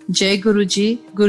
जय गुरु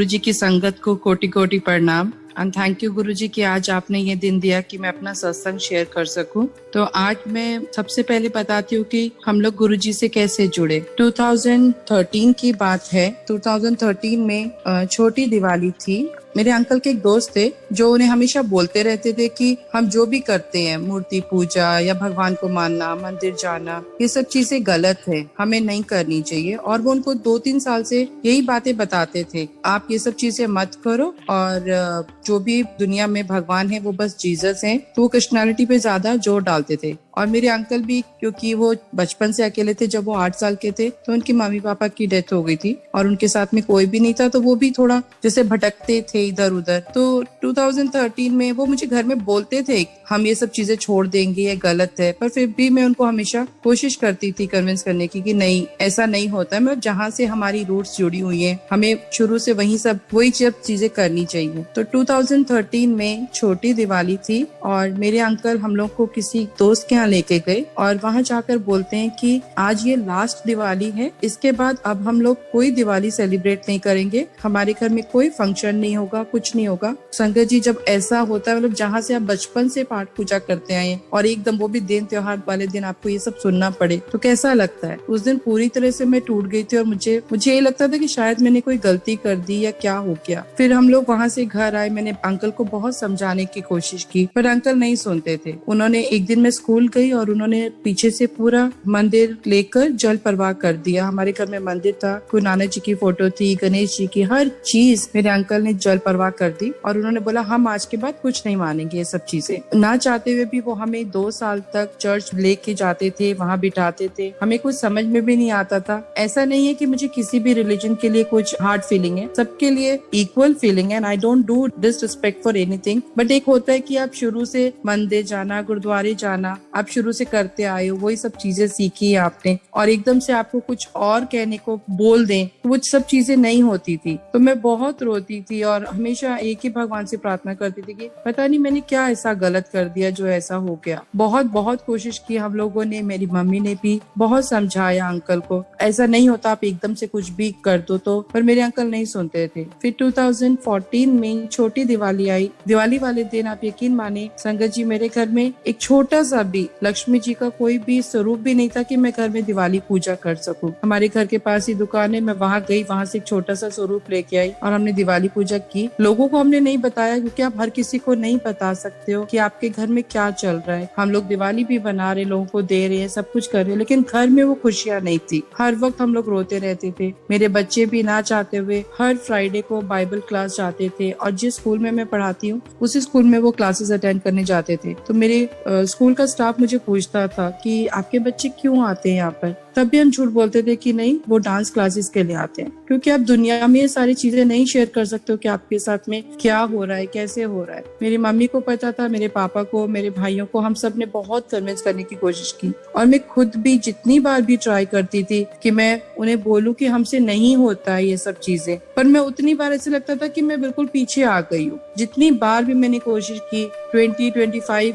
जी की संगत को कोटि कोटि प्रणाम। एंड थैंक यू गुरु जी कि आज आपने ये दिन दिया कि मैं अपना सत्संग शेयर कर सकूं। तो आज मैं सबसे पहले बताती हूँ कि हम लोग गुरु जी से कैसे जुड़े। 2013 की बात है। 2013 में छोटी दिवाली थी। मेरे अंकल के एक दोस्त थे जो उन्हें हमेशा बोलते रहते थे कि हम जो भी करते हैं, मूर्ति पूजा या भगवान को मानना, मंदिर जाना, ये सब चीजें गलत है, हमें नहीं करनी चाहिए। और वो उनको 2-3 साल से यही बातें बताते थे, आप ये सब चीजें मत करो। और जो भी दुनिया में भगवान है वो बस जीसस है। तो वो क्रिश्चियनिटी पे ज्यादा जोर डालते थे। और मेरे अंकल भी, क्योंकि वो बचपन से अकेले थे, जब वो 8 साल के थे तो उनकी मम्मी पापा की डेथ हो गई थी और उनके साथ में कोई भी नहीं था। तो वो भी थोड़ा जैसे भटकते थे इधर उधर। तो 2013 में वो मुझे घर में बोलते थे हम ये सब चीजें छोड़ देंगे, ये गलत है। पर फिर भी मैं उनको हमेशा कोशिश करती थी कन्विंस करने की कि नहीं, ऐसा नहीं होता है। मतलब जहाँ से हमारी रूट्स जुड़ी हुई है, हमें शुरू से वही चीजें करनी चाहिए। तो 2013 में छोटी दिवाली थी और मेरे अंकल हम लोग को किसी दोस्त के यहाँ लेके गए और वहां जाकर बोलते हैं कि आज ये लास्ट दिवाली है, इसके बाद अब हम लोग कोई दिवाली सेलिब्रेट नहीं करेंगे, हमारे घर में कोई फंक्शन नहीं होगा, कुछ नहीं होगा। संगत जी, जब ऐसा होता है, मतलब जहाँ से आप बचपन से पाठ पूजा करते आए हैं और एकदम वो भी दिन त्योहार वाले दिन आपको ये सब सुनना पड़े तो कैसा लगता है। उस दिन पूरी तरह से मैं टूट गई थी और मुझे ये लगता था कि शायद मैंने कोई गलती कर दी या क्या हो गया। फिर हम लोग वहाँ से घर आए। मैंने अंकल को बहुत समझाने की कोशिश की पर अंकल नहीं सुनते थे। उन्होंने एक दिन मैं स्कूल गई और उन्होंने पीछे से पूरा मंदिर लेकर जल प्रवाह कर दिया। हमारे घर में मंदिर था, गुरु नानक जी की फोटो थी, गणेश जी की, हर चीज मेरे अंकल ने जल प्रवाह कर दी। और उन्होंने बोला हम आज के बाद कुछ नहीं मानेंगे ये सब चीजें। ना चाहते हुए भी वो हमें 2 साल तक चर्च लेके जाते थे, वहाँ बिठाते थे। हमें कुछ समझ में भी नहीं आता था। ऐसा नहीं है कि मुझे किसी भी रिलीजन के लिए कुछ हार्ड फीलिंग है, सबके लिए इक्वल फीलिंग है। And I don't do disrespect for anything. But एक होता है कि आप शुरू से मंदिर जाना, गुरुद्वारे जाना, आप शुरू से करते आए हो, वही सब चीजें सीखी है आपने, और एकदम से आपको कुछ और कहने को बोल दें, वो सब चीजें नहीं होती थी। तो मैं बहुत रोती थी और हमेशा एक ही भगवान से प्रार्थना करती थी कि पता नहीं मैंने क्या ऐसा गलत कर दिया जो ऐसा हो गया। बहुत बहुत कोशिश की हम लोगों ने, मेरी मम्मी ने भी बहुत समझाया अंकल को, ऐसा नहीं होता, आप एकदम से कुछ भी कर दो तो। पर मेरे अंकल नहीं सुनते थे। फिर 2014 में छोटी दिवाली आई। दिवाली वाले दिन आप यकीन माने संगत जी, मेरे घर में एक छोटा सा भी लक्ष्मी जी का कोई भी स्वरूप भी नहीं था कि मैं घर में दिवाली पूजा कर सकूं। हमारे घर के पास ही दुकान है, मैं वहां गई, वहां से एक छोटा सा स्वरूप लेके आई और हमने दिवाली पूजा की। लोगों को हमने नहीं बताया क्योंकि आप हर किसी को नहीं बता सकते हो कि आपके घर में क्या चल रहा है। हम लोग दिवाली भी बना रहे, लोगों को दे रहे हैं, सब कुछ कर रहे हैं, लेकिन घर में वो खुशियां नहीं थी। हर वक्त हम लोग रोते रहते थे। मेरे बच्चे भी ना चाहते हुए हर फ्राइडे को बाइबल क्लास जाते थे और जिस स्कूल में मैं पढ़ाती हूँ उसी स्कूल में वो क्लासेस अटेंड करने जाते थे। तो मेरे स्कूल का स्टाफ मुझे पूछता था कि आपके बच्चे क्यों आते हैं यहाँ पर। तब भी हम झूठ बोलते थे कि नहीं, वो डांस क्लासेस के लिए आते हैं। क्योंकि आप दुनिया में ये सारी चीजें नहीं शेयर कर सकते हो कि आपके साथ में क्या हो रहा है, कैसे हो रहा है। मेरी मम्मी को पता था, मेरे पापा को, मेरे भाइयों को, हम सब ने बहुत कन्विंस करने की कोशिश की। और मैं खुद भी जितनी बार भी ट्राई करती थी कि मैं उन्हें बोलूं कि हमसे नहीं होता है ये सब चीजें, पर मैं उतनी बार ऐसे लगता था कि मैं बिल्कुल पीछे आ गई हूँ। जितनी बार भी मैंने कोशिश की, 20-25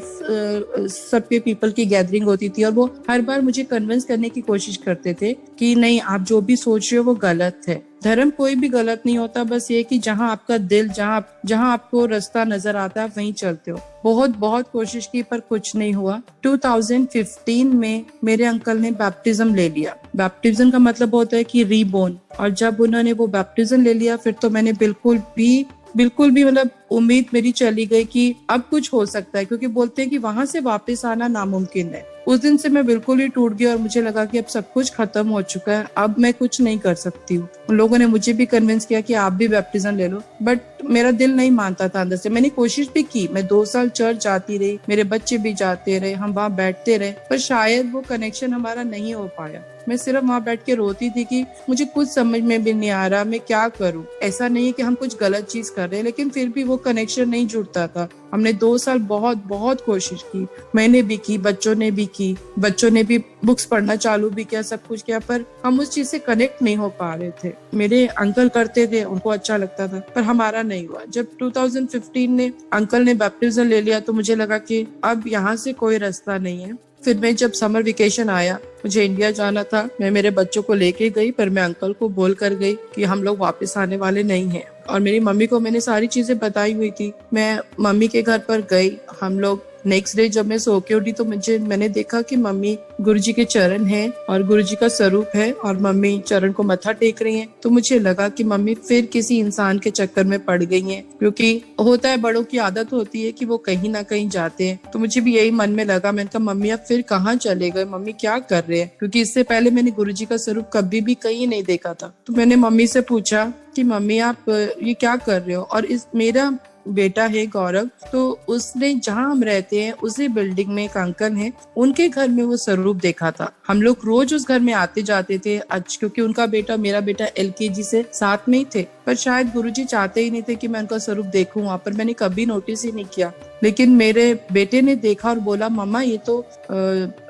सबके पीपल की गैदरिंग होती थी और वो हर बार मुझे कन्विंस करने की कोशिश करते थे कि नहीं, आप जो भी सोच रहे हो वो गलत है। धर्म कोई भी गलत नहीं होता, बस ये कि जहाँ आपका दिल, जहाँ आपको रास्ता नजर आता है वहीं चलते हो। बहुत बहुत कोशिश की पर कुछ नहीं हुआ। 2015 में मेरे अंकल ने बैप्टिज्म ले लिया। बैप्टिज्म का मतलब होता है कि रीबोर्न। और जब उन्होंने वो बैप्टिज्म ले लिया फिर तो मैंने बिल्कुल भी मतलब उम्मीद मेरी चली गई कि अब कुछ हो सकता है, क्योंकि बोलते हैं कि वहां से वापस आना नामुमकिन है। उस दिन से मैं बिल्कुल ही टूट गई और मुझे लगा कि अब सब कुछ खत्म हो चुका है, अब मैं कुछ नहीं कर सकती हूँ। उन लोगों ने मुझे भी कन्विंस किया कि आप भी बैप्टिज्म ले लो, बट मेरा दिल नहीं मानता था अंदर से। मैंने कोशिश भी की, मैं 2 साल चर्च जाती रही, मेरे बच्चे भी जाते रहे, हम वहाँ बैठते रहे, पर शायद वो कनेक्शन हमारा नहीं हो पाया। मैं सिर्फ वहाँ बैठ के रोती थी कि मुझे कुछ समझ में भी नहीं आ रहा, मैं क्या करूँ। ऐसा नहीं है कि हम कुछ गलत चीज कर रहे हैं, लेकिन फिर भी वो कनेक्शन नहीं जुड़ता था। हमने 2 साल बहुत बहुत कोशिश की, मैंने भी की, बच्चों ने भी की, बच्चों ने भी बुक्स पढ़ना चालू भी किया, सब कुछ किया, पर हम उस चीज से कनेक्ट नहीं हो पा रहे थे। मेरे अंकल करते थे, उनको अच्छा लगता था, पर हमारा नहीं हुआ। जब 2015 ने अंकल ने बैप्टिज्म ले लिया तो मुझे लगा कि अब यहाँ से कोई रास्ता नहीं है। फिर मैं जब समर वेकेशन आया, मुझे इंडिया जाना था, मैं मेरे बच्चों को लेके गई, पर मैं अंकल को बोल कर गई कि हम लोग वापस आने वाले नहीं हैं। और मेरी मम्मी को मैंने सारी चीजें बताई हुई थी। मैं मम्मी के घर पर गई, हम लोग नेक्स्ट डे जब मैं सो के उठी तो मैंने देखा कि मम्मी गुरुजी के चरण हैं और गुरुजी का स्वरूप है और मम्मी चरण को मत्था टेक रही हैं। तो मुझे लगा कि मम्मी फिर किसी इंसान के चक्कर में पड़ गई हैं, क्योंकि होता है बड़ों की आदत होती है कि वो कहीं ना कहीं जाते हैं। तो मुझे भी यही मन में लगा, मैंने कहा मम्मी अब फिर कहाँ चले गए, मम्मी क्या कर रहे हैं, क्योंकि इससे पहले मैंने गुरुजी का स्वरूप कभी भी कहीं नहीं देखा था। तो मैंने मम्मी से पूछा कि मम्मी आप ये क्या कर रहे हो। और इस मेरा बेटा है गौरव, तो उसने जहाँ हम रहते हैं उसी बिल्डिंग में एक अंकल हैं, उनके घर में वो स्वरूप देखा था। हम लोग रोज उस घर में आते जाते थे, क्योंकि उनका बेटा मेरा बेटा LKG से साथ में ही थे, पर शायद गुरुजी चाहते ही नहीं थे कि मैं उनका स्वरूप देखूं वहाँ पर। मैंने कभी नोटिस ही नहीं किया, लेकिन मेरे बेटे ने देखा और बोला मम्मा ये तो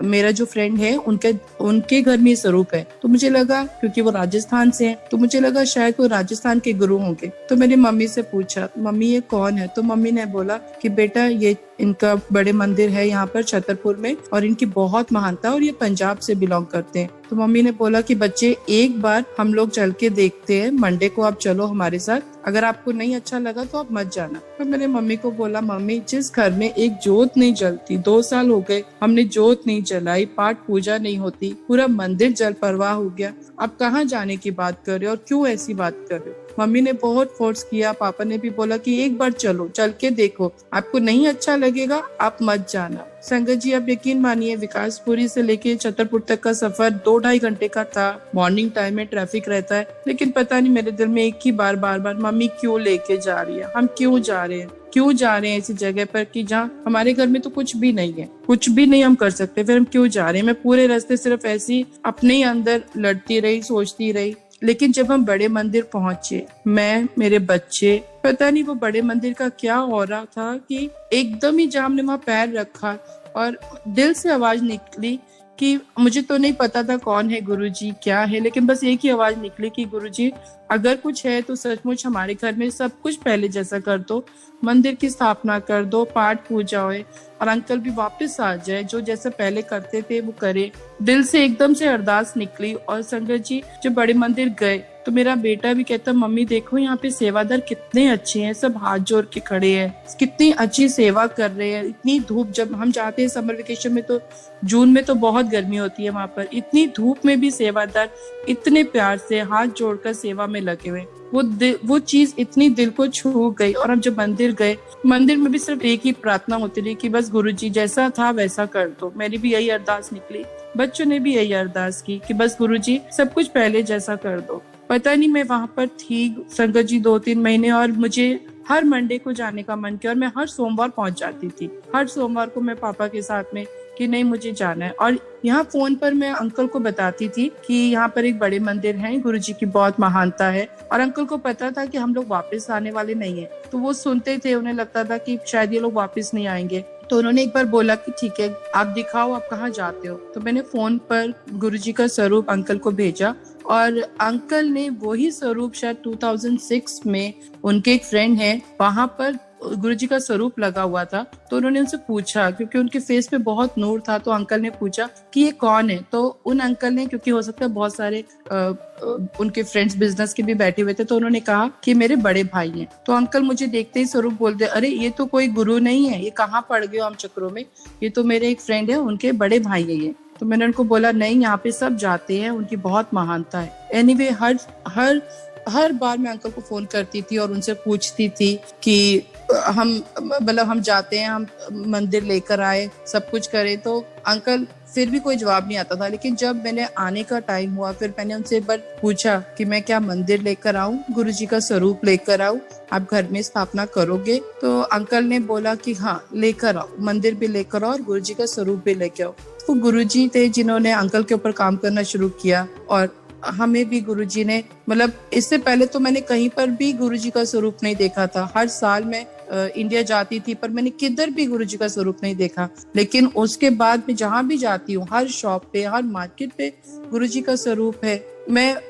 मेरा जो फ्रेंड है उनके घर में स्वरूप है। तो मुझे लगा, क्योंकि वो राजस्थान से है, तो मुझे लगा शायद वो राजस्थान के गुरु होंगे। तो मेरी मम्मी से पूछा मम्मी ये कौन है, तो मम्मी ने बोला कि बेटा ये इनका बड़े मंदिर है यहाँ पर छतरपुर में और इनकी बहुत महानता और ये पंजाब से बिलोंग करते हैं। तो मम्मी ने बोला कि बच्चे एक बार हम लोग चल के देखते हैं, मंडे को आप चलो हमारे साथ, अगर आपको नहीं अच्छा लगा तो आप मत जाना। तो मैंने मम्मी को बोला मम्मी जिस घर में एक जोत नहीं जलती, 2 साल हो गए हमने जोत नहीं जलाई, पाठ पूजा नहीं होती, पूरा मंदिर जल प्रवाह हो गया, आप कहाँ जाने की बात कर रहे हो और क्यों ऐसी बात कर रहे हो। मम्मी ने बहुत फोर्स किया, पापा ने भी बोला कि एक बार चलो, चल के देखो, आपको नहीं अच्छा लगेगा आप मत जाना। संगत जी आप यकीन मानिए, विकासपुरी से लेके छतरपुर तक का सफर 2-2.5 घंटे का था। मॉर्निंग टाइम में ट्रैफिक रहता है, लेकिन पता नहीं मेरे दिल में एक ही बार मम्मी क्यों लेके जा रही है, हम क्यों जा रहे हैं ऐसी जगह पर कि जहाँ हमारे घर में तो कुछ भी नहीं है, कुछ भी नहीं हम कर सकते, फिर हम क्यों जा रहे हैं। मैं पूरे रास्ते सिर्फ ऐसी अपने ही अंदर लड़ती रही, सोचती रही। लेकिन जब हम बड़े मंदिर पहुंचे, मैं मेरे बच्चे, पता नहीं वो बड़े मंदिर का क्या हो रहा था कि एकदम ही जब हमने वहां पैर रखा और दिल से आवाज निकली कि मुझे तो नहीं पता था कौन है गुरुजी क्या है, लेकिन बस एक ही आवाज निकली कि गुरुजी अगर कुछ है तो सचमुच हमारे घर में सब कुछ पहले जैसा कर दो, मंदिर की स्थापना कर दो, पाठ पूजा होए और अंकल भी वापस आ जाए, जो जैसे पहले करते थे वो करे। दिल से एकदम से अरदास निकली। और संगत जी जब बड़े मंदिर गए तो मेरा बेटा भी कहता मम्मी देखो यहाँ पे सेवादार कितने अच्छे हैं, सब हाथ जोड़ के खड़े हैं, कितनी अच्छी सेवा कर रहे हैं। इतनी धूप, जब हम जाते हैं समर वेकेशन में तो जून में तो बहुत गर्मी होती है वहां पर, इतनी धूप में भी सेवादार इतने प्यार से हाथ जोड़कर सेवा में लगे हुए। वो चीज इतनी दिल को छू गई। और हम जब मंदिर गए, मंदिर में भी सिर्फ एक ही प्रार्थना होती रही कि बस गुरुजी जैसा था वैसा कर दो। मेरी भी यही अरदास निकली, बच्चों ने भी यही अरदास की कि बस गुरुजी सब कुछ पहले जैसा कर दो। पता नहीं मैं वहां पर थी संगत जी 2-3 महीने और मुझे हर मंडे को जाने का मन किया और मैं हर सोमवार पहुंच जाती थी। हर सोमवार को मैं पापा के साथ में कि नहीं मुझे जाना है। और यहाँ फोन पर मैं अंकल को बताती थी कि यहाँ पर एक बड़े मंदिर है, गुरुजी की बहुत महानता है। और अंकल को पता था कि हम लोग वापस आने वाले नहीं है, तो वो सुनते थे, उन्हें लगता था कि शायद ये लोग वापस नहीं आएंगे। तो उन्होंने एक बार बोला कि ठीक है आप दिखाओ आप कहाँ जाते हो। तो मैंने फोन पर गुरुजी का स्वरूप अंकल को भेजा और अंकल ने वही स्वरूप शायद 2006 में, उनके एक फ्रेंड है वहां पर गुरुजी का स्वरूप लगा हुआ था। तो उन्होंने उनसे पूछा, क्योंकि उनके फेस पे बहुत नूर था, तो अंकल ने पूछा कि ये कौन है। तो उन अंकल ने, क्योंकि हो सकता है बहुत सारे उनके फ्रेंड्स बिजनेस के भी बैठे हुए थे, तो उन्होंने कहा कि मेरे बड़े भाई हैं। तो अंकल मुझे देखते ही स्वरूप बोलते, अरे ये तो कोई गुरु नहीं है, ये कहाँ पड़ गए हम चक्रों में, ये तो मेरे एक फ्रेंड है, उनके बड़े भाई है ये। तो मैंने उनको बोला नहीं यहाँ पे सब जाते हैं, उनकी बहुत महानता है। एनीवे हर बार मैं अंकल को फोन करती थी और उनसे पूछती थी कि हम जाते हैं, हम मंदिर लेकर आए, सब कुछ करें। तो अंकल फिर भी कोई जवाब नहीं आता था। लेकिन जब मैंने आने का टाइम हुआ, फिर मैंने उनसे एक बार पूछा कि मैं क्या मंदिर लेकर आऊं, गुरुजी का स्वरूप लेकर आऊं, आप घर में स्थापना करोगे? तो अंकल ने बोला कि हाँ लेकर आओ, मंदिर भी लेकर आओ और गुरुजी का स्वरूप भी लेकर आओ। तो गुरुजी थे जिन्होंने अंकल के ऊपर काम करना शुरू किया। और हमें भी गुरुजी ने, मतलब इससे पहले तो मैंने कहीं पर भी गुरुजी का स्वरूप नहीं देखा था। हर साल मैं इंडिया जाती थी पर मैंने किधर भी गुरुजी का स्वरूप नहीं देखा। लेकिन उसके बाद मैं जहाँ भी जाती हूँ, हर शॉप पे, हर मार्केट पे गुरुजी का स्वरूप है।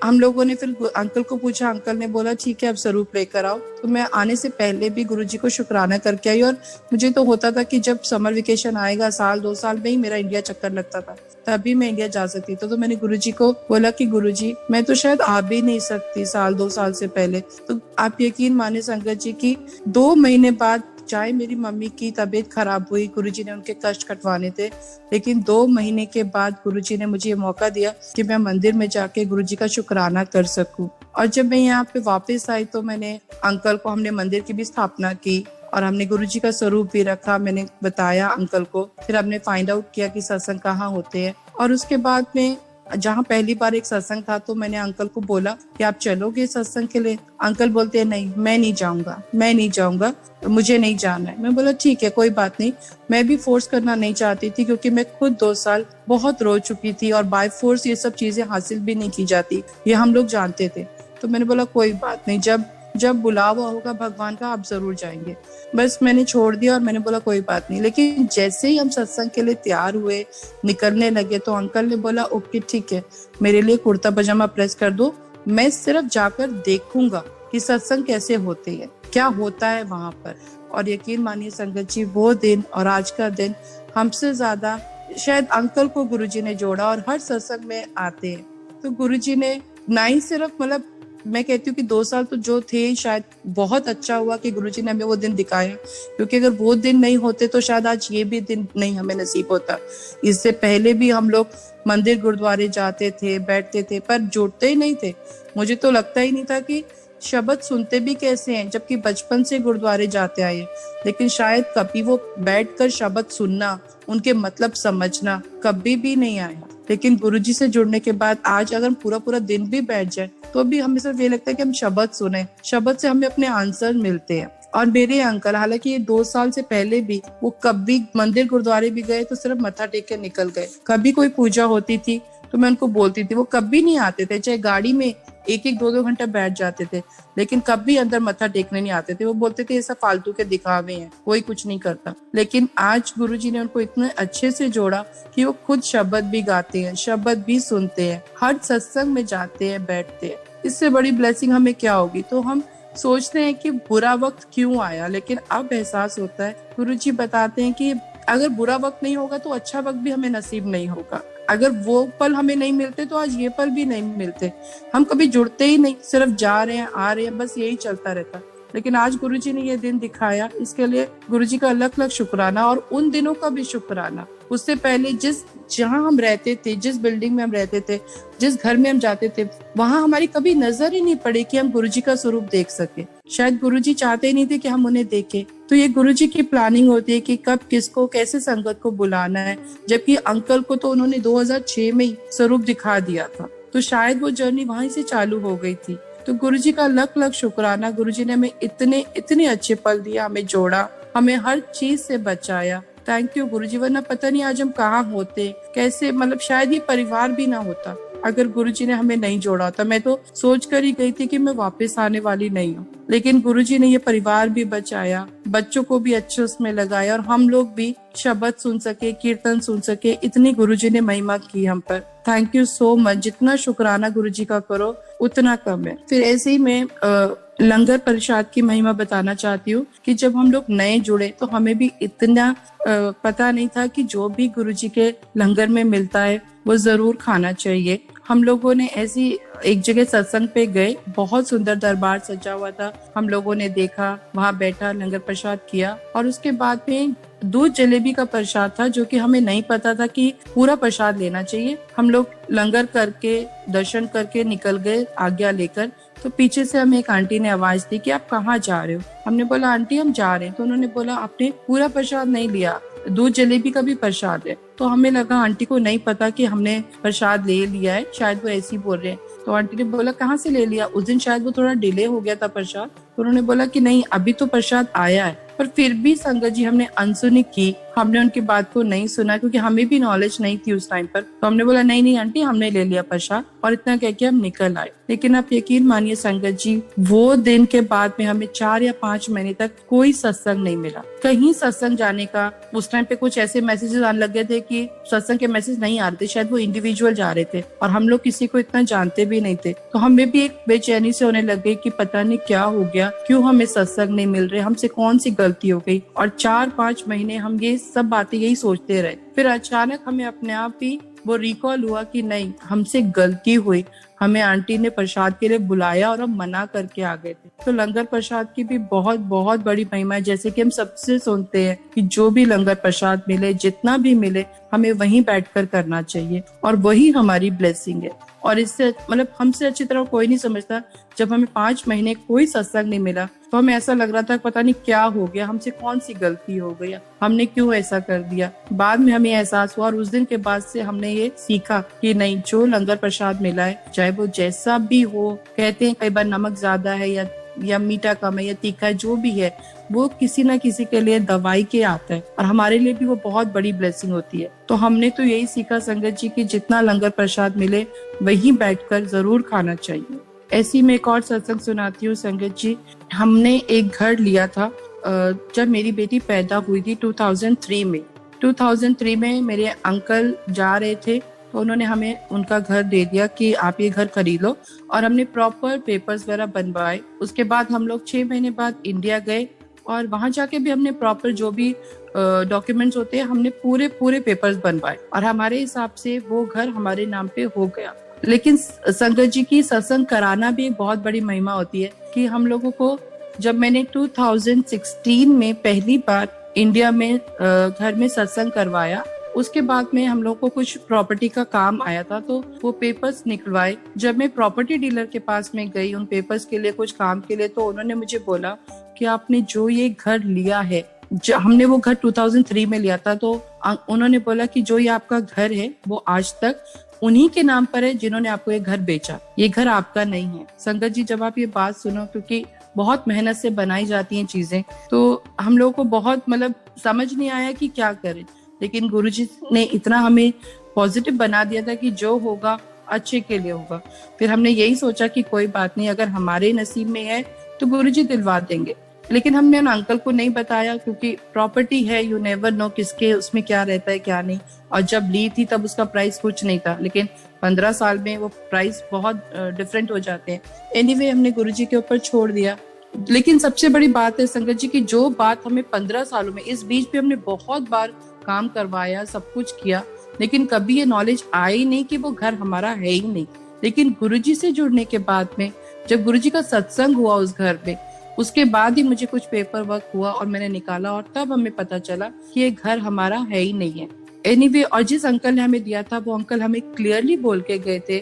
हम लोगों ने फिर अंकल को पूछा, अंकल ने बोला ठीक है अब स्वरूप लेकर आओ। तो मैं आने से पहले भी गुरुजी को शुक्राना करके आई। और मुझे तो होता था कि जब समर वेकेशन आएगा, साल 2 साल में ही मेरा इंडिया चक्कर लगता था, तभी मैं इंडिया जा सकती। तो मैंने गुरुजी को बोला कि गुरुजी मैं तो शायद आ भी नहीं सकती साल 2 साल से पहले। तो आप यकीन माने संगत जी की 2 महीने बाद, चाहे मेरी मम्मी की तबीयत खराब हुई, गुरुजी ने उनके कष्ट कटवाने थे, लेकिन 2 महीने के बाद गुरुजी ने मुझे ये मौका दिया कि मैं मंदिर में जाके गुरुजी का शुक्राना कर सकूं। और जब मैं यहाँ पे वापस आई तो मैंने अंकल को, हमने मंदिर की भी स्थापना की और हमने गुरुजी का स्वरूप भी रखा। मैंने बताया अंकल को, फिर हमने फाइंड आउट किया कि सत्संग कहाँ होते हैं। और उसके बाद में जहाँ पहली बार एक सत्संग था तो मैंने अंकल को बोला कि आप चलोगे सत्संग के लिए? अंकल बोलते हैं नहीं मैं नहीं जाऊंगा, मुझे नहीं जाना है। मैं बोला ठीक है कोई बात नहीं। मैं भी फोर्स करना नहीं चाहती थी क्योंकि मैं खुद 2 साल बहुत रो चुकी थी और बाय फोर्स ये सब चीजें हासिल भी नहीं की जाती, ये हम लोग जानते थे। तो मैंने बोला कोई बात नहीं, जब बुलावा होगा भगवान का आप जरूर जाएंगे। बस मैंने छोड़ दिया और मैंने बोला कोई बात नहीं। लेकिन जैसे ही हम सत्संग के लिए तैयार हुए, निकलने लगे, तो अंकल ने बोला ओके ठीक है, मेरे लिए कुर्ता पजामा प्रेस कर दो, मैं सिर्फ जाकर देखूंगा कि सत्संग कैसे होते हैं, क्या होता है वहां पर। और यकीन मानिए संगत जी, वो दिन और आज का दिन हमसे ज्यादा शायद अंकल को गुरुजी ने जोड़ा और हर सत्संग में आते हैं। तो गुरुजी ने ना ही सिर्फ, मतलब मैं कहती हूँ कि 2 साल तो जो थे शायद बहुत अच्छा हुआ कि गुरुजी ने हमें वो दिन दिखाया, क्योंकि अगर वो दिन नहीं होते तो शायद आज ये भी दिन नहीं हमें नसीब होता। इससे पहले भी हम लोग मंदिर गुरुद्वारे जाते थे, बैठते थे, पर जुड़ते ही नहीं थे। मुझे तो लगता ही नहीं था कि शब्द सुनते भी कैसे हैं, जबकि बचपन से गुरुद्वारे जाते आए। लेकिन शायद कभी वो बैठकर शब्द सुनना, उनके मतलब समझना कभी भी नहीं आया। लेकिन गुरुजी से जुड़ने के बाद आज अगर हम पूरा दिन भी बैठ जाए तो भी हमें सिर्फ ये लगता है कि हम शब्द सुने, शब्द से हमें अपने आंसर मिलते हैं। और मेरे अंकल, हालांकि ये 2 साल से पहले भी वो कभी मंदिर गुरुद्वारे भी गए तो सिर्फ मत्था टेक के निकल गए। कभी कोई पूजा होती थी तो मैं उनको बोलती थी, वो कभी नहीं आते थे, चाहे गाड़ी में 1-1, 2-2 घंटा बैठ जाते थे, लेकिन कभी अंदर मत्था टेकने नहीं आते थे। वो बोलते थे ये सब फालतू के दिखावे हैं, कोई कुछ नहीं करता। लेकिन आज गुरुजी ने उनको इतने अच्छे से जोड़ा कि वो खुद शब्द भी गाते हैं, शब्द भी सुनते हैं, हर सत्संग में जाते हैं, बैठते हैं। इससे बड़ी ब्लेसिंग हमें क्या होगी। तो हम सोचते हैं कि बुरा वक्त क्यों आया, लेकिन अब एहसास होता है, गुरुजी बताते हैं कि अगर बुरा वक्त नहीं होगा तो अच्छा वक्त भी हमें नसीब नहीं होगा। अगर वो पल हमें नहीं मिलते तो आज ये पल भी नहीं मिलते। हम कभी जुड़ते ही नहीं, सिर्फ जा रहे हैं, आ रहे हैं, बस यही चलता रहता। लेकिन आज गुरुजी ने ये दिन दिखाया, इसके लिए गुरुजी का अलग अलग शुक्राना, और उन दिनों का भी शुक्राना। उससे पहले जहाँ हम रहते थे, जिस बिल्डिंग में हम रहते थे, जिस घर में हम जाते थे, वहां हमारी कभी नजर ही नहीं पड़ी कि हम गुरुजी का स्वरूप देख सके। शायद गुरुजी चाहते ही नहीं थे कि हम उन्हें देखें। तो ये गुरुजी की प्लानिंग होती है कि कब किसको कैसे संगत को बुलाना है। जबकि अंकल को तो उन्होंने 2006 में ही स्वरूप दिखा दिया था, तो शायद वो जर्नी वहीं से चालू हो गई थी। तो गुरुजी का अलग अलग शुक्राना। गुरुजी ने हमें इतने अच्छे पल दिया, हमें जोड़ा, हमें हर चीज से बचाया। थैंक यू गुरुजी, वरना पता नहीं आज हम कहाँ होते, कैसे, मतलब शायद ये परिवार भी ना होता अगर गुरुजी ने हमें नहीं जोड़ा होता। मैं तो सोच कर ही गई थी कि मैं वापस आने वाली नहीं हूँ, लेकिन गुरुजी ने ये परिवार भी बचाया, बच्चों को भी अच्छे उसमें लगाया, और हम लोग भी शब्द सुन सके, कीर्तन सुन सके। इतनी गुरुजी ने महिमा की हम पर। Thank you so much. जितना शुक्राना गुरुजी का करो उतना कम है। फिर ऐसे ही मैं लंगर प्रसाद की महिमा बताना चाहती हूँ कि जब हम लोग नए जुड़े तो हमें भी इतना पता नहीं था कि जो भी गुरुजी के लंगर में मिलता है वो जरूर खाना चाहिए। हम लोगों ने ऐसी एक जगह सत्संग पे गए, बहुत सुंदर दरबार सजा हुआ था, हम लोगों ने देखा, वहाँ बैठा, लंगर प्रसाद किया, और उसके बाद में दूध जलेबी का प्रसाद था जो कि हमें नहीं पता था कि पूरा प्रसाद लेना चाहिए। हम लोग लंगर करके, दर्शन करके निकल गए आज्ञा लेकर। तो पीछे से हमें एक आंटी ने आवाज दी कि आप कहाँ जा रहे हो। हमने बोला आंटी हम जा रहे हैं। तो उन्होंने बोला आपने पूरा प्रसाद नहीं लिया, दूध जलेबी का भी प्रसाद है। तो हमें लगा आंटी को नहीं पता कि हमने प्रसाद ले लिया है, शायद वो ऐसे ही बोल रहे हैं। तो आंटी ने बोला कहाँ से ले लिया? उस दिन शायद वो थोड़ा डिले हो गया था प्रसाद। तो उन्होंने बोला कि नहीं अभी तो प्रसाद आया है। पर फिर भी संगत जी हमने अनसुनी की, हमने उनकी बात को नहीं सुना क्योंकि हमें भी नॉलेज नहीं थी उस टाइम पर। तो हमने बोला नहीं नहीं आंटी, हमने ले लिया प्रसाद, और इतना कह के हम निकल आए। लेकिन आप यकीन मानिए संगत जी, वो दिन के बाद में हमें 4 या 5 महीने तक कोई सत्संग नहीं मिला। कहीं सत्संग जाने का उस टाइम पे कुछ ऐसे मैसेजेस आने लगे थे कि सत्संग के मैसेज नहीं आ रहे थे, शायद वो इंडिविजुअल जा रहे थे और हम लोग किसी को इतना जानते भी नहीं थे। तो हमें भी एक बेचैनी से होने लग गई कि पता नहीं क्या हो गया, क्यों हमें सत्संग नहीं मिल रहे, हमसे कौन सी गलती हो गई। और 4-5 महीने हम ये सब बातें यही सोचते रहे। फिर अचानक हमें अपने आप ही वो रिकॉल हुआ कि नहीं, हमसे गलती हुई, हमें आंटी ने प्रसाद के लिए बुलाया और हम मना करके आ गए थे। तो लंगर प्रसाद की भी बहुत बहुत बड़ी महिमा है। जैसे कि हम सबसे सुनते हैं कि जो भी लंगर प्रसाद मिले, जितना भी मिले, हमें वहीं बैठकर करना चाहिए और वही हमारी ब्लेसिंग है। और इससे मतलब हमसे अच्छी तरह कोई नहीं समझता। जब हमें 5 महीने कोई सत्संग नहीं मिला तो हमें ऐसा लग रहा था पता नहीं क्या हो गया, हमसे कौन सी गलती हो गई, हमने क्यों ऐसा कर दिया। बाद में हमें एहसास हुआ और उस दिन के बाद से हमने ये सीखा कि नहीं, जो लंगर प्रसाद मिला है, चाहे वो जैसा भी हो, कहते हैं कई बार नमक ज्यादा है या मीठा कम है या तीखा है, जो भी है, वो किसी ना किसी के लिए दवाई के आता है और हमारे लिए भी वो बहुत बड़ी ब्लेसिंग होती है। तो हमने तो यही सीखा संगत जी कि जितना लंगर प्रसाद मिले वहीं बैठकर जरूर खाना चाहिए। ऐसी में एक और सत्संग सुनाती हूँ संगत जी। हमने एक घर लिया था जब मेरी बेटी पैदा हुई थी 2003 में। 2003 में मेरे अंकल जा रहे थे तो उन्होंने हमें उनका घर दे दिया कि आप ये घर खरीद लो, और हमने प्रॉपर पेपर्स वगैरह बनवाए। उसके बाद हम लोग 6 महीने बाद इंडिया गए और वहां जाके भी हमने प्रॉपर जो भी डॉक्यूमेंट्स होते हैं, हमने पूरे पेपर्स बनवाए और हमारे हिसाब से वो घर हमारे नाम पे हो गया। लेकिन संगत जी की सत्संग कराना भी एक बहुत बड़ी महिमा होती है कि हम लोगों को, जब मैंने 2016 में पहली बार इंडिया में घर में सत्संग करवाया, उसके बाद में हम लोग को कुछ प्रॉपर्टी का काम आया था तो वो पेपर्स निकलवाए। जब मैं प्रॉपर्टी डीलर के पास में गई उन पेपर्स के लिए, कुछ काम के लिए, तो उन्होंने मुझे बोला कि आपने जो ये घर लिया है, हमने वो घर 2003 में लिया था, तो उन्होंने बोला कि जो ये आपका घर है वो आज तक उन्हीं के नाम पर है जिन्होंने आपको ये घर बेचा, ये घर आपका नहीं है। संगत जी, जब आप ये बात सुनो, क्योंकि बहुत मेहनत से बनाई जाती हैं चीजें, तो हम लोगों को बहुत मतलब समझ नहीं आया कि क्या करें। लेकिन गुरुजी ने इतना हमें पॉजिटिव बना दिया था कि जो होगा अच्छे के लिए होगा। फिर हमने यही सोचा कि कोई बात नहीं, अगर हमारे नसीब में है तो गुरुजी दिलवा देंगे। लेकिन हमने उन अंकल को नहीं बताया क्योंकि प्रॉपर्टी है, यू नेवर नो किसके उसमें क्या रहता है क्या नहीं। और जब ली थी तब उसका प्राइस कुछ नहीं था, लेकिन 15 साल में वो प्राइस बहुत डिफरेंट हो जाते हैं। एनीवे, हमने गुरुजी के ऊपर छोड़ दिया। लेकिन सबसे बड़ी बात है संगत जी की जो बात हमें 15 सालों में, इस बीच भी हमने बहुत बार काम करवाया, सब कुछ किया, लेकिन कभी ये नॉलेज आई नहीं कि वो घर हमारा है ही नहीं। लेकिन गुरुजी से जुड़ने के बाद में, जब गुरुजी का सत्संग हुआ उस घर में, उसके बाद ही मुझे कुछ पेपर वर्क हुआ और मैंने निकाला और तब हमें पता चला कि ये घर हमारा है ही नहीं है। एनीवे, और जिस अंकल ने हमें दिया था वो अंकल हमें क्लियरली बोल के गए थे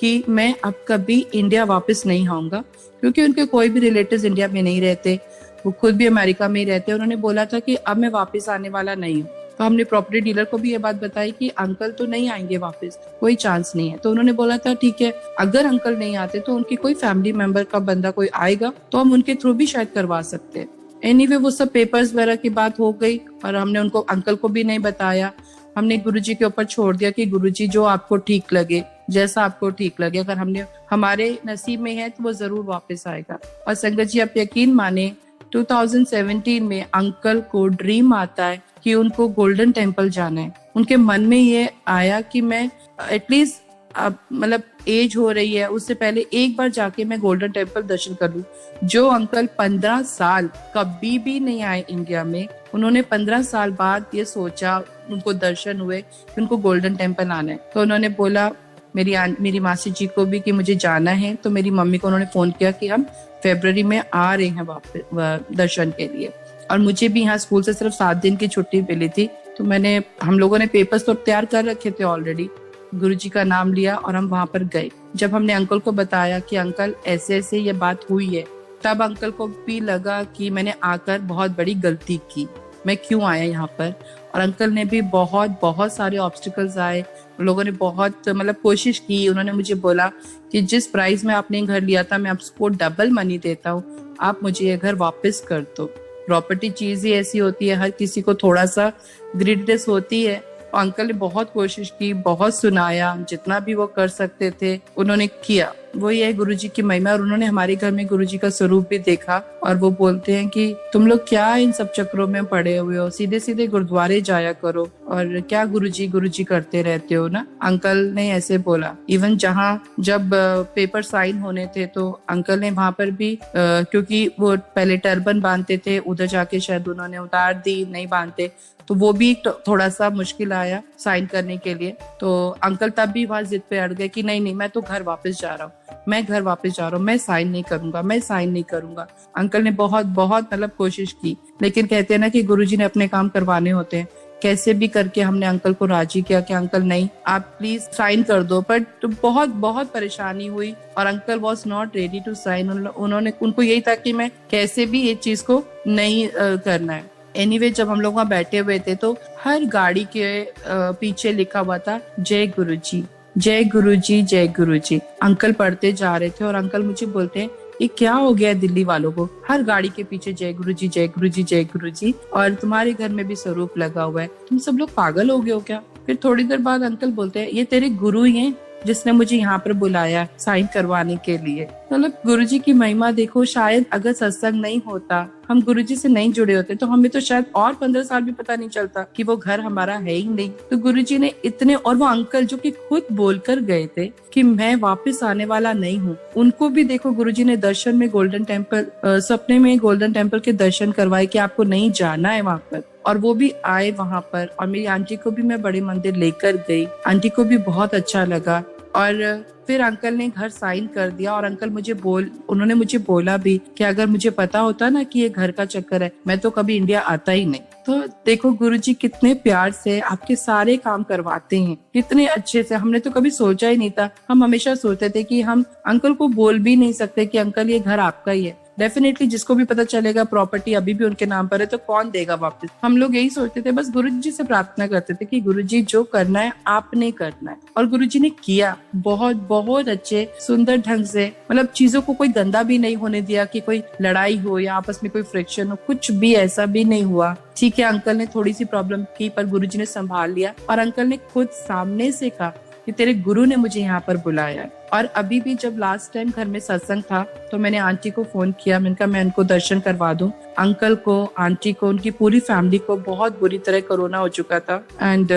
कि मैं अब कभी इंडिया वापस नहीं आऊंगा, क्योंकि उनके कोई भी रिलेटिव्स इंडिया में नहीं रहते, वो खुद भी अमेरिका में ही रहते। उन्होंने बोला था कि अब मैं वापस आने वाला नहीं हूँ। तो हमने प्रॉपर्टी डीलर को भी ये बात बताई कि अंकल तो नहीं आएंगे वापस, कोई चांस नहीं है। तो उन्होंने बोला था ठीक है, अगर अंकल नहीं आते तो उनकी कोई फैमिली मेंबर का बंदा कोई आएगा तो हम उनके थ्रू भी शायद करवा सकते हैं। एनीवे, वो सब पेपर्स वगैरह की बात हो गई और हमने उनको, अंकल को भी नहीं बताया। हमने गुरुजी के ऊपर छोड़ दिया कि गुरुजी जो आपको ठीक लगे, जैसा आपको ठीक लगे, अगर हमने हमारे नसीब में है तो वो जरूर वापस आएगा। और संगत जी, आप यकीन माने 2017 में अंकल को ड्रीम आता है कि उनको गोल्डन टेम्पल जाना है। उनके मन में ये आया कि मैं एटलीस्ट, मतलब एज हो रही है, उससे पहले एक बार जाके मैं गोल्डन टेम्पल दर्शन कर लूं। जो अंकल 15 साल कभी भी नहीं आए इंडिया में, उन्होंने 15 साल बाद ये सोचा, उनको दर्शन हुए कि उनको गोल्डन टेम्पल आना है। तो उन्होंने बोला मेरी मासी जी को भी कि मुझे जाना है। तो मेरी मम्मी को उन्होंने फोन किया कि हम फरवरी में आ रहे हैं वापस दर्शन के लिए। और मुझे भी यहाँ स्कूल से सिर्फ 7 दिन की छुट्टी मिली थी, तो हम लोगों ने पेपर्स तो तैयार कर रखे थे ऑलरेडी। गुरुजी का नाम लिया और हम वहां पर गए। जब हमने अंकल को बताया कि अंकल ऐसे ऐसे ये बात हुई है, तब अंकल को भी लगा कि मैंने आकर बहुत बड़ी गलती की, मैं क्यों आया यहाँ पर। और अंकल ने भी बहुत सारे ऑब्स्टिकल्स आए, लोगों ने बहुत मतलब कोशिश की। उन्होंने मुझे बोला कि जिस प्राइस में आपने घर लिया था मैं आपको डबल मनी देता हूँ, आप मुझे ये घर वापस कर दो। प्रॉपर्टी चीज ही ऐसी होती है, हर किसी को थोड़ा सा ग्रीडनेस होती है। अंकल ने बहुत कोशिश की, बहुत सुनाया, जितना भी वो कर सकते थे उन्होंने किया। वही है गुरुजी की महिमा। और उन्होंने हमारे घर में गुरुजी का स्वरूप भी देखा और वो बोलते हैं कि तुम लोग क्या इन सब चक्रों में पड़े हुए हो, सीधे सीधे गुरुद्वारे जाया करो और क्या गुरुजी गुरुजी करते रहते हो ना। अंकल ने ऐसे बोला। इवन जब पेपर साइन होने थे तो अंकल ने वहां पर भी क्योंकि वो पहले टर्बन बांधते थे, उधर जाके शायद उन्होंने उतार दी, नहीं बांधते, तो वो भी थोड़ा सा मुश्किल आया साइन करने के लिए। तो अंकल तब भी वहां जिद पे अड़ गए कि नहीं मैं तो घर वापस जा रहा हूँ, मैं घर वापस जा रहा हूँ, मैं साइन नहीं करूंगा, मैं साइन नहीं करूंगा। अंकल ने बहुत बहुत मतलब कोशिश की, लेकिन कहते हैं ना कि गुरुजी ने अपने काम करवाने होते हैं। कैसे भी करके हमने अंकल को राजी किया कि अंकल नहीं, आप प्लीज साइन कर दो। बट तो बहुत बहुत परेशानी हुई और uncle was not ready to sign. उनको यही था कि मैं कैसे भी ये चीज को नहीं करना है। एनीवे जब हम लोग वहाँ बैठे हुए थे तो हर गाड़ी के पीछे लिखा हुआ था जय गुरुजी, जय गुरुजी, जय गुरुजी। अंकल पढ़ते जा रहे थे और अंकल मुझे बोलते हैं ये क्या हो गया है दिल्ली वालों को, हर गाड़ी के पीछे जय गुरुजी, जय गुरुजी, जय गुरुजी, और तुम्हारे घर में भी स्वरूप लगा हुआ है, तुम सब लोग पागल हो गए हो क्या। फिर थोड़ी देर बाद अंकल बोलते हैं ये तेरे गुरु ही हैं जिसने मुझे यहाँ पर बुलाया साइन करवाने के लिए। मतलब गुरुजी की महिमा देखो। शायद अगर सत्संग नहीं होता, हम गुरुजी से नहीं जुड़े होते, तो हमें तो शायद और 15 साल भी पता नहीं चलता कि वो घर हमारा है ही नहीं। तो गुरुजी ने इतने, और वो अंकल जो कि खुद बोलकर गए थे कि मैं वापस आने वाला नहीं हूँ, उनको भी देखो गुरुजी ने दर्शन में गोल्डन टेम्पल, सपने में गोल्डन टेम्पल के दर्शन करवाए कि आपको नहीं जाना है वहां पर, और वो भी आए वहां पर। और मेरी आंटी को भी मैं बड़े मंदिर लेकर गई, आंटी को भी बहुत अच्छा लगा। और फिर अंकल ने घर साइन कर दिया और अंकल उन्होंने मुझे बोला भी कि अगर मुझे पता होता ना कि ये घर का चक्कर है, मैं तो कभी इंडिया आता ही नहीं। तो देखो गुरुजी कितने प्यार से आपके सारे काम करवाते हैं, कितने अच्छे से। हमने तो कभी सोचा ही नहीं था। हम हमेशा सोचते थे कि हम अंकल को बोल भी नहीं सकते कि अंकल ये घर आपका ही है। डेफिनेटली जिसको भी पता चलेगा प्रॉपर्टी अभी भी उनके नाम पर है तो कौन देगा वापस। हम लोग यही सोचते थे, बस गुरुजी से प्रार्थना करते थे कि गुरुजी जो करना है आपने करना है। और गुरुजी ने किया बहुत बहुत अच्छे सुंदर ढंग से। मतलब चीजों को कोई गंदा भी नहीं होने दिया कि कोई लड़ाई हो या आपस में कोई फ्रिक्शन हो, कुछ भी ऐसा भी नहीं हुआ। ठीक है, अंकल ने थोड़ी सी प्रॉब्लम की पर गुरुजी ने संभाल लिया और अंकल ने खुद सामने से कहा कि तेरे गुरु ने मुझे यहाँ पर बुलाया है। और अभी भी जब लास्ट टाइम घर में सत्संग था तो मैंने आंटी को फोन किया, मैंने कहा मैं उनको दर्शन करवा दूं। अंकल को, आंटी को, उनकी पूरी फैमिली को बहुत बुरी तरह कोरोना हो चुका था। एंड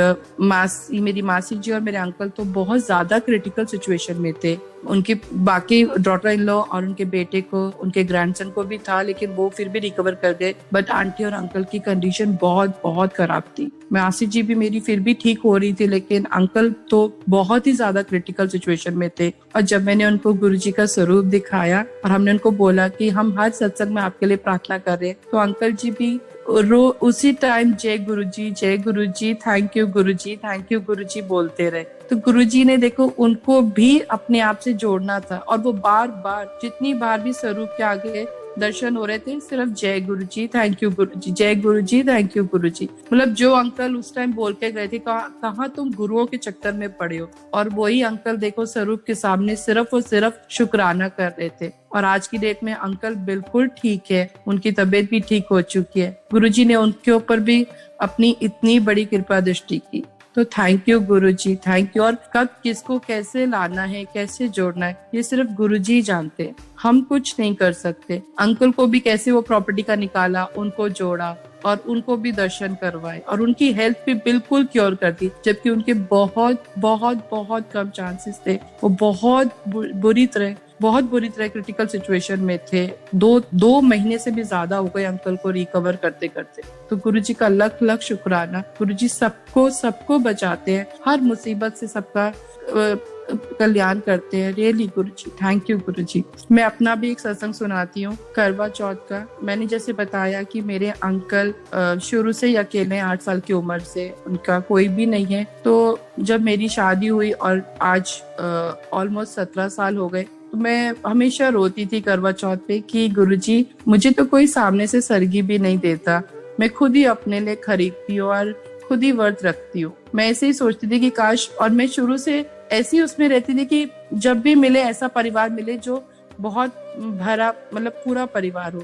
मेरी मासी जी और मेरे अंकल तो बहुत ज्यादा क्रिटिकल सिचुएशन में थे। उनकी बाकी डॉटर इन लॉ और उनके बेटे को, उनके ग्रैंडसन को भी था, लेकिन वो फिर भी रिकवर कर गए। बट आंटी और अंकल की कंडीशन बहुत बहुत खराब थी। मासी जी भी मेरी फिर भी ठीक हो रही थी, लेकिन अंकल तो बहुत ही ज्यादा क्रिटिकल सिचुएशन में थे। और जब मैंने उनको गुरुजी का स्वरूप दिखाया और हमने उनको बोला कि हम हर सत्संग में आपके लिए प्रार्थना कर रहे हैं, तो अंकल जी भी उसी टाइम जय Guruji, thank you Guruji, thank you Guruji बोलते रहे। तो गुरुजी ने देखो उनको भी अपने आप से जोड़ना था और वो बार बार जितनी बार भी स्वरूप के आगे दर्शन हो रहे थे सिर्फ जय गुरुजी, थैंक यू गुरुजी, जय गुरुजी, थैंक यू गुरुजी। मतलब जो अंकल उस टाइम बोल के गए थे कहाँ तुम गुरुओं के चक्कर में पड़े हो, और वही अंकल देखो स्वरूप के सामने सिर्फ और सिर्फ शुक्राना कर रहे थे। और आज की डेट में अंकल बिल्कुल ठीक है, उनकी तबीयत भी ठीक हो चुकी है। गुरुजी ने उनके ऊपर भी अपनी इतनी बड़ी कृपा दृष्टि की। तो thank you Guruji, thank you. और कब किसको कैसे लाना है, कैसे जोड़ना है, ये सिर्फ गुरुजी जानते हैं, हम कुछ नहीं कर सकते। अंकल को भी कैसे वो प्रॉपर्टी का निकाला, उनको जोड़ा और उनको भी दर्शन करवाए और उनकी हेल्थ भी बिल्कुल क्योर कर दी, जबकि उनके बहुत बहुत बहुत कम चांसेस थे। वो बहुत बुरी तरह क्रिटिकल सिचुएशन में थे। दो महीने से भी ज्यादा हो गए अंकल को रिकवर करते करते। तो गुरुजी का लख लख शुक्राना। गुरुजी सबको बचाते हैं, हर मुसीबत से सबका कल्याण करते हैं। रियली गुरुजी, थैंक यू गुरुजी। मैं अपना भी एक सत्संग सुनाती हूँ करवा चौथ का। मैंने जैसे बताया कि मेरे अंकल शुरू से ही अकेले हैं, 8 साल की उम्र से, उनका कोई भी नहीं है। तो जब मेरी शादी हुई और आज ऑलमोस्ट 17 साल हो गए, तो मैं हमेशा रोती थी करवा चौथ पे कि गुरुजी मुझे तो कोई सामने से सरगी भी नहीं देता, मैं खुद ही अपने लिए खरीदती हूँ और खुद ही व्रत रखती हूँ। मैं ऐसे ही सोचती थी कि काश, और मैं शुरू से ऐसी उसमें रहती थी कि जब भी मिले ऐसा परिवार मिले जो बहुत भरा, मतलब पूरा परिवार हो।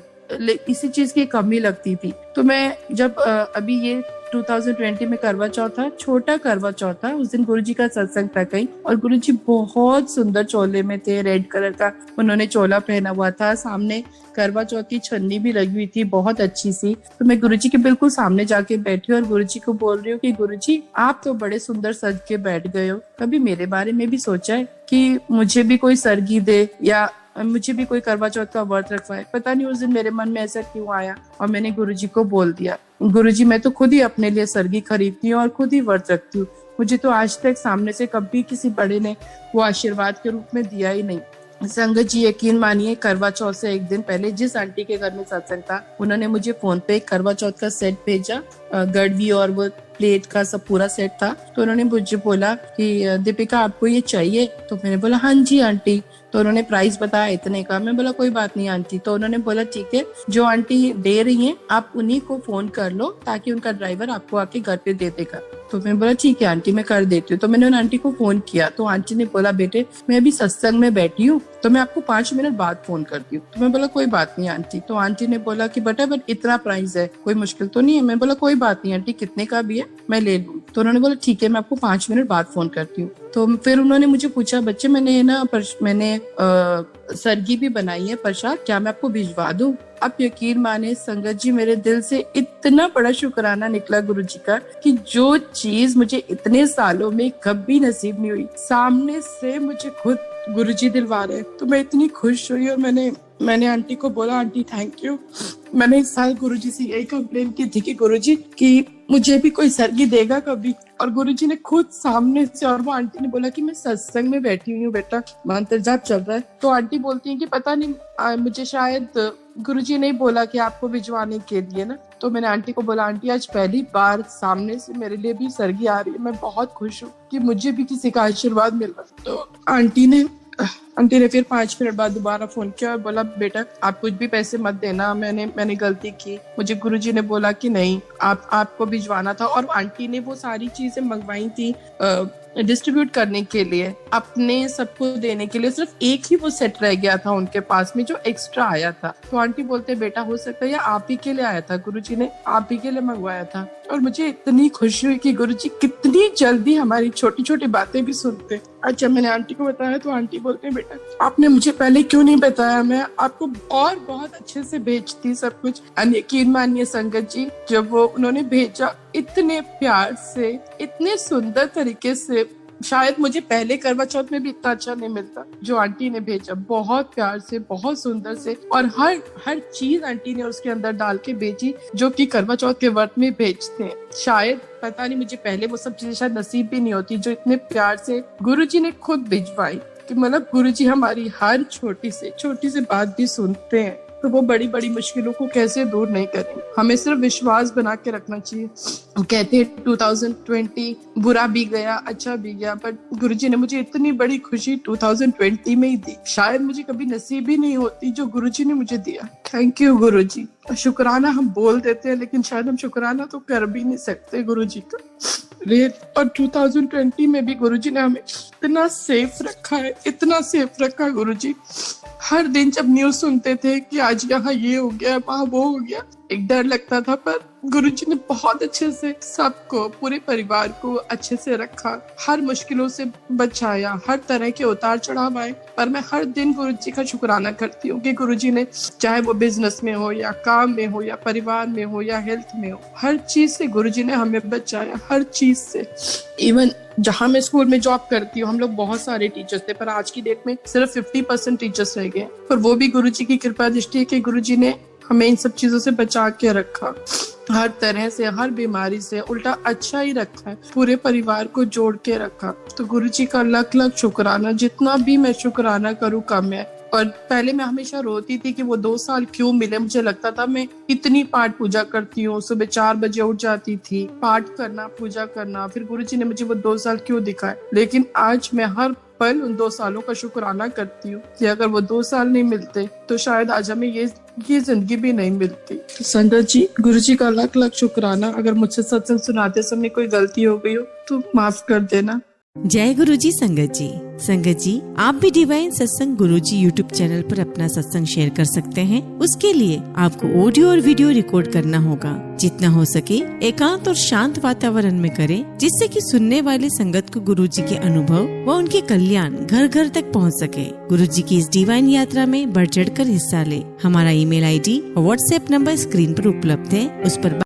इसी चीज की कमी लगती थी। तो मैं जब अभी ये 2020 में करवा चौथ था, छोटा करवा चौथ था, उस दिन गुरुजी का सत्संग था कहीं, और गुरुजी बहुत सुंदर चोले में थे, रेड कलर का उन्होंने चोला पहना हुआ था, सामने करवा चौथ की छन्नी भी लगी हुई थी बहुत अच्छी सी। तो मैं गुरुजी के बिल्कुल सामने जाके बैठी और गुरुजी को बोल रही हूँ कि गुरुजी आप तो बड़े सुंदर सज के बैठ गए हो, कभी मेरे बारे में भी सोचा है कि मुझे भी कोई सरगी दे या मुझे भी कोई करवा चौथ का व्रत रखवाए। पता नहीं उस दिन मेरे मन में ऐसा क्यों आया और मैंने गुरुजी को बोल दिया, गुरुजी मैं तो खुद ही अपने लिए सरगी खरीदती हूँ और खुद ही व्रत रखती हूँ, मुझे तो आज तक सामने से कभी किसी बड़े ने वो आशीर्वाद के रूप में दिया ही नहीं। संगत जी यकीन मानिए, करवा चौथ से एक दिन पहले जिस आंटी के घर में सत्संग था उन्होंने मुझे फोन पे करवा चौथ का सेट भेजा, गड़वी और वो प्लेट का सब पूरा सेट था। तो उन्होंने मुझे बोला कि दीपिका आपको ये चाहिए? तो मैंने बोला हाँ जी आंटी। तो उन्होंने प्राइस बताया इतने का। मैं बोला कोई बात नहीं आंटी। तो उन्होंने बोला ठीक है, जो आंटी दे रही हैं आप उन्हीं को फोन कर लो ताकि उनका ड्राइवर आपको आके घर पे दे देगा। तो मैं बोला ठीक है आंटी मैं कर देती हूँ। तो मैंने उन आंटी को फोन किया तो आंटी ने बोला बेटे मैं अभी सत्संग में बैठी हूँ तो मैं आपको 5 मिनट बाद फोन करती हूँ। तो मैं बोला कोई बात नहीं आंटी। तो आंटी ने बोला कि बेटा बट इतना प्राइस है, कोई मुश्किल तो नहीं है? मैं बोला कोई बात नहीं आंटी, कितने का भी है मैं ले लूँ। तो उन्होंने बोला ठीक है मैं आपको 5 मिनट बाद फोन करती हूँ। तो फिर उन्होंने मुझे पूछा बच्चे मैंने सरगी भी बनाई है प्रसाद, क्या मैं आपको भिजवा दूं? आप यकीन माने संगत जी मेरे दिल से इतना बड़ा शुक्राना निकला गुरुजी का कि जो चीज मुझे इतने सालों में कभी नसीब नहीं हुई सामने से मुझे खुद गुरुजी दिलवा रहे। तो मैं इतनी खुश हुई और मैंने आंटी को बोला आंटी थैंक यू। मैंने इस साल गुरुजी से यही कंप्लेन की थी कि गुरुजी कि मुझे भी कोई सरगी देगा कभी, और गुरुजी ने खुद सामने से, और वो आंटी ने बोला कि मैं सत्संग में बैठी हुई हूँ बेटा, मंत्र जाप चल रहा है। तो आंटी बोलती है कि पता नहीं मुझे शायद गुरुजी ने बोला कि आपको भिजवाने के लिए ना। तो मैंने आंटी को बोला आंटी आज पहली बार सामने से मेरे लिए भी सरगी आ रही है, मैं बहुत खुश हूँ कि मुझे भी किसी का आशीर्वाद मिल रहा है। तो आंटी ने फिर 5 मिनट बाद दोबारा फोन किया और बोला बेटा आप कुछ भी पैसे मत देना, मैंने गलती की, मुझे गुरुजी ने बोला कि नहीं आपको भिजवाना था। और आंटी ने वो सारी चीजें मंगवाई थी डिस्ट्रीब्यूट करने के लिए, अपने सबको देने के लिए, सिर्फ एक ही वो सेट रह गया था उनके पास में जो एक्स्ट्रा आया था। तो आंटी बोलते बेटा हो सकता है या आप ही के लिए आया था, गुरुजी ने आप ही के लिए मंगवाया था। और मुझे इतनी खुशी हुई कि गुरुजी कितनी जल्दी हमारी छोटी छोटी बातें भी सुनते। अच्छा मैंने आंटी को बताया तो आंटी बोलते बेटा आपने मुझे पहले क्यों नहीं बताया, मैं आपको और बहुत अच्छे से भेजती सब कुछ। यकीन मानिए संगत जी जब वो उन्होंने भेजा इतने प्यार से, इतने सुंदर तरीके से, शायद मुझे पहले करवा चौथ में भी इतना अच्छा नहीं मिलता जो आंटी ने भेजा, बहुत प्यार से, बहुत सुंदर से, और हर चीज आंटी ने उसके अंदर डाल के भेजी जो कि करवा चौथ के व्रत में भेजते हैं। शायद पता नहीं मुझे पहले वो सब चीजें शायद नसीब भी नहीं होती जो इतने प्यार से गुरुजी ने खुद भिजवाई। कि मतलब गुरुजी हमारी हर छोटी से बात भी सुनते हैं, तो वो बड़ी बड़ी मुश्किलों को कैसे दूर नहीं करें। हमें सिर्फ विश्वास बना के रखना चाहिए। कहते 2020 बुरा भी गया अच्छा भी गया, बट गुरुजी ने मुझे इतनी बड़ी खुशी 2020 में ही दी, शायद मुझे कभी नसीब ही नहीं होती जो गुरुजी ने मुझे दिया। थैंक यू गुरुजी। शुक्राना हम बोल देते हैं लेकिन शायद हम शुक्राना तो कर भी नहीं सकते गुरुजी का। और 2020 में भी गुरुजी ने हमें इतना सेफ रखा है, इतना सेफ रखा गुरुजी। हर दिन जब न्यूज सुनते थे कि आज यहाँ ये हो गया वहाँ वो हो गया, एक डर लगता था, पर गुरुजी ने बहुत अच्छे से सबको, पूरे परिवार को अच्छे से रखा, हर मुश्किलों से बचाया, हर तरह के उतार चढ़ाव आए, पर मैं हर दिन गुरुजी का शुक्राना करती हूँ कि गुरुजी ने चाहे वो बिजनेस में हो या काम में हो या परिवार में हो या हेल्थ में हो, हर चीज से गुरुजी ने हमें बचाया, हर चीज से। इवन जहाँ मैं स्कूल में जॉब करती हूँ हम लोग बहुत सारे टीचर्स थे, पर आज की डेट में सिर्फ 50% टीचर्स रह गए, पर वो भी गुरुजी की कृपा दृष्टि है कि गुरुजी ने हमें इन सब चीजों से बचा के रखा, हर तरह से, हर बीमारी से, उल्टा अच्छा ही रखा है, पूरे परिवार को जोड़ के रखा। तो गुरुजी का लाख लाख शुक्राना, जितना भी मैं शुक्राना करूँ कम है। और पहले मैं हमेशा रोती थी कि वो 2 साल क्यों मिले, मुझे लगता था मैं इतनी पाठ पूजा करती हूँ, सुबह 4 बजे उठ जाती थी, पाठ करना, पूजा करना, फिर गुरुजी ने मुझे वो 2 साल क्यों दिखाए। लेकिन आज मैं हर पल उन 2 सालों का शुक्राना करती हूँ कि अगर वो 2 साल नहीं मिलते तो शायद आज हमें ये जिंदगी भी नहीं मिलती। तो संगत जी गुरुजी का लाख लाख शुक्राना। अगर मुझसे सत्संग सुनाते समय कोई गलती हो गई हो तो माफ कर देना। जय गुरु जी संगत जी आप भी डिवाइन सत्संग गुरु जी यूट्यूब चैनल पर अपना सत्संग शेयर कर सकते हैं। उसके लिए आपको ऑडियो और वीडियो रिकॉर्ड करना होगा। जितना हो सके एकांत और शांत वातावरण में करें, जिससे कि सुनने वाली संगत को गुरु जी के अनुभव व उनके कल्याण घर घर तक पहुंच सके। गुरु जी की इस डिवाइन यात्रा में बढ़ चढ़ कर हिस्सा ले। हमारा email ID और WhatsApp नंबर स्क्रीन पर उपलब्ध है, उस पर